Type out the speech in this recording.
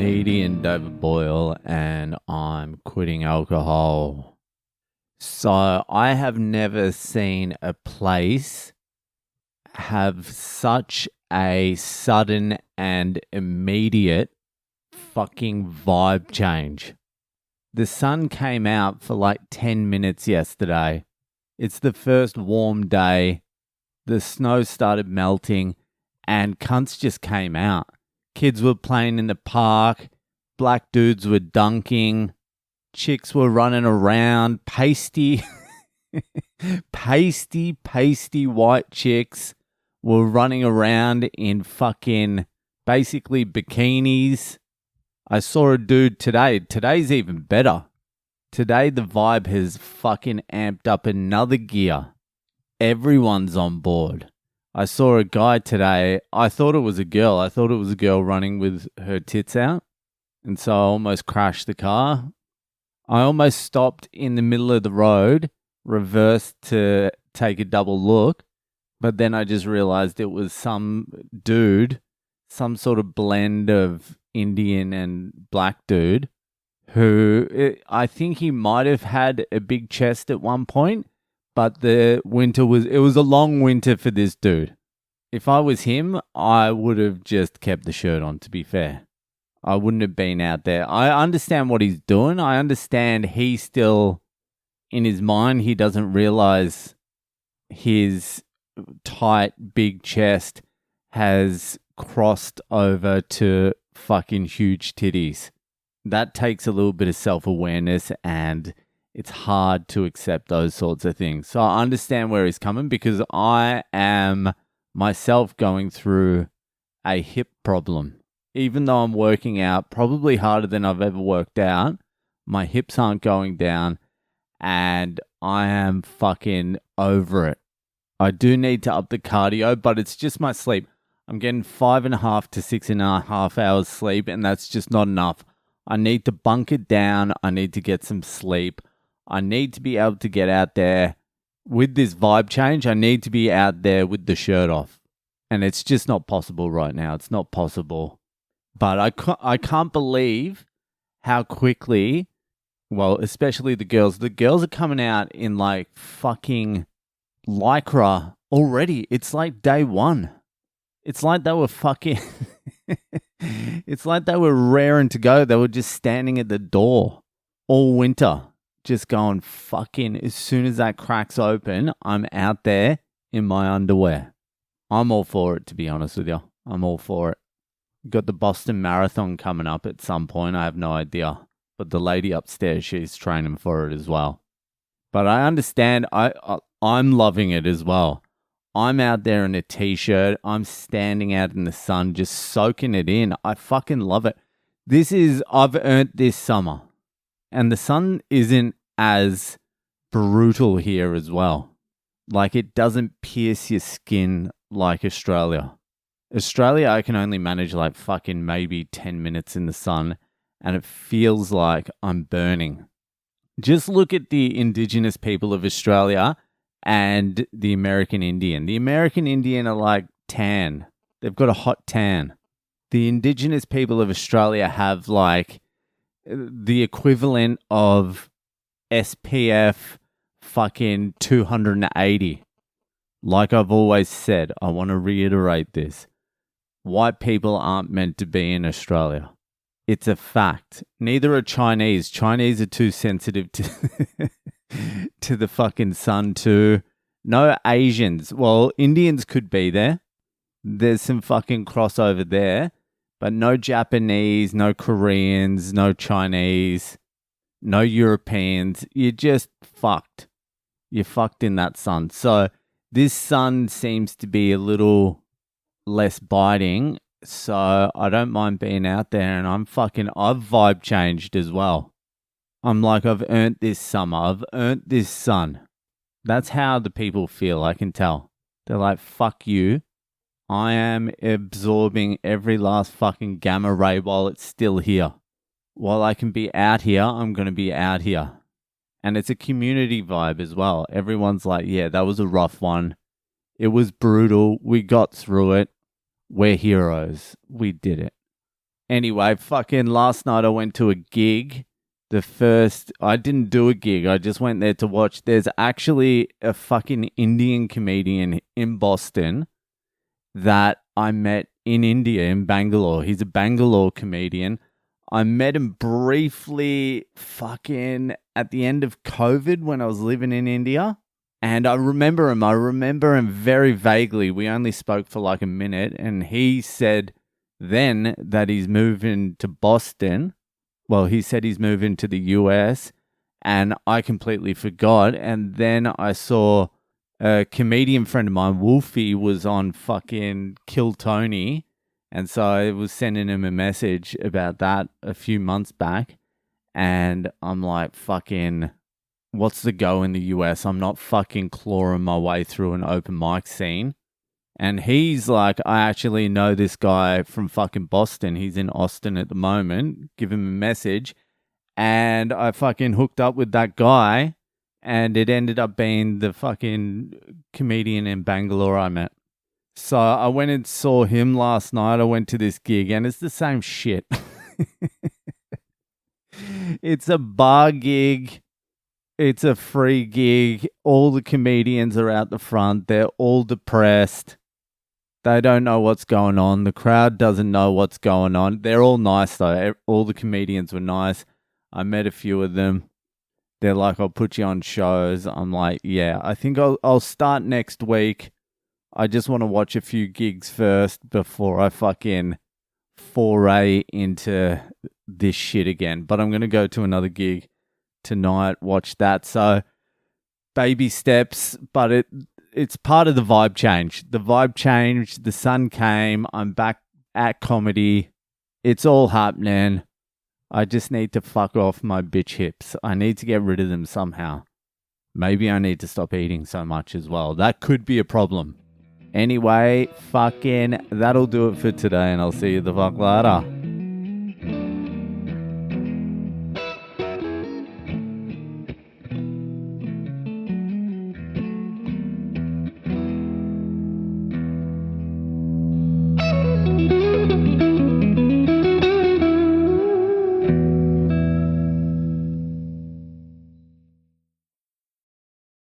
comedian David Boyle and I'm quitting alcohol. So I have never seen a place have such a sudden and immediate fucking vibe change. The sun came out for like 10 minutes yesterday. It's the first warm day. The snow started melting and cunts just came out. Kids were playing in the park. Black dudes were dunking. Chicks were running around. Pasty white chicks were running around in fucking basically bikinis. I saw a dude today. Today's even better. Today the vibe has fucking amped up another gear. Everyone's on board. I saw a guy today. I thought it was a girl. I thought it was a girl running with her tits out. And so I almost crashed the car. I almost stopped in the middle of the road, reversed to take a double look. But then I just realized it was some dude, some sort of blend of Indian and black dude, who I think he might have had a big chest at one point. But it was a long winter for this dude. If I was him, I would have just kept the shirt on, to be fair. I wouldn't have been out there. I understand what he's doing. I understand he's still, in his mind, he doesn't realize his tight, big chest has crossed over to fucking huge titties. That takes a little bit of self-awareness, and it's hard to accept those sorts of things. So I understand where he's coming because I am myself going through a hip problem. Even though I'm working out probably harder than I've ever worked out, my hips aren't going down and I am fucking over it. I do need to up the cardio, but it's just my sleep. I'm getting 5.5 to 6.5 hours sleep, and that's just not enough. I need to bunk it down. I need to get some sleep. I need to be able to get out there with this vibe change. I need to be out there with the shirt off. And it's just not possible right now. It's not possible. But I can't believe how quickly, well, especially the girls are coming out in like fucking Lycra already. It's like day one. It's like they were fucking... It's like they were raring to go. They were just standing at the door all winter. Just going fucking, as soon as that cracks open, I'm out there in my underwear. I'm all for it, to be honest with you. I'm all for it. Got the Boston Marathon coming up at some point. I have no idea. But the lady upstairs, she's training for it as well. But I understand. I'm loving it as well. I'm out there in a t-shirt. I'm standing out in the sun, just soaking it in. I fucking love it. I've earned this summer. And the sun isn't as brutal here as well. Like, it doesn't pierce your skin like Australia. Australia, I can only manage like fucking maybe 10 minutes in the sun, and it feels like I'm burning. Just look at the indigenous people of Australia and the American Indian. The American Indian are like tan. They've got a hot tan. The indigenous people of Australia have like the equivalent of SPF fucking 280. Like I've always said, I want to reiterate this. White people aren't meant to be in Australia. It's a fact. Neither are Chinese. Chinese are too sensitive to the fucking sun too. No Asians. Well, Indians could be there. There's some fucking crossover there. But no Japanese, no Koreans, no Chinese, no Europeans. You're just fucked. You're fucked in that sun. So this sun seems to be a little less biting. So I don't mind being out there, and I've vibe changed as well. I'm like, I've earned this summer. I've earned this sun. That's how the people feel, I can tell. They're like, fuck you. I am absorbing every last fucking gamma ray while it's still here. While I can be out here, I'm going to be out here. And it's a community vibe as well. Everyone's like, yeah, that was a rough one. It was brutal. We got through it. We're heroes. We did it. Anyway, fucking last night I went to a gig. I didn't do a gig. I just went there to watch. There's actually a fucking Indian comedian in Boston that I met in India, in Bangalore. He's a Bangalore comedian. I met him briefly fucking at the end of COVID when I was living in India. And I remember him. I remember him very vaguely. We only spoke for like a minute. And he said then that he's moving to Boston. Well, he said he's moving to the US. And I completely forgot. And then I saw a comedian friend of mine, Wolfie, was on fucking Kill Tony. And so I was sending him a message about that a few months back. And I'm like, fucking, what's the go in the US? I'm not fucking clawing my way through an open mic scene. And he's like, I actually know this guy from fucking Boston. He's in Austin at the moment. Give him a message. And I fucking hooked up with that guy. And it ended up being the fucking comedian in Bangalore I met. So I went and saw him last night. I went to this gig and it's the same shit. It's a bar gig. It's a free gig. All the comedians are out the front. They're all depressed. They don't know what's going on. The crowd doesn't know what's going on. They're all nice though. All the comedians were nice. I met a few of them. They're like, I'll put you on shows. I'm like, yeah, I think I'll start next week. I just want to watch a few gigs first before I fucking foray into this shit again. But I'm going to go to another gig tonight, watch that. So baby steps, but it's part of the vibe change. The vibe changed. The sun came. I'm back at comedy. It's all happening. I just need to fuck off my bitch hips. I need to get rid of them somehow. Maybe I need to stop eating so much as well. That could be a problem. Anyway, fucking that'll do it for today, and I'll see you the fuck later.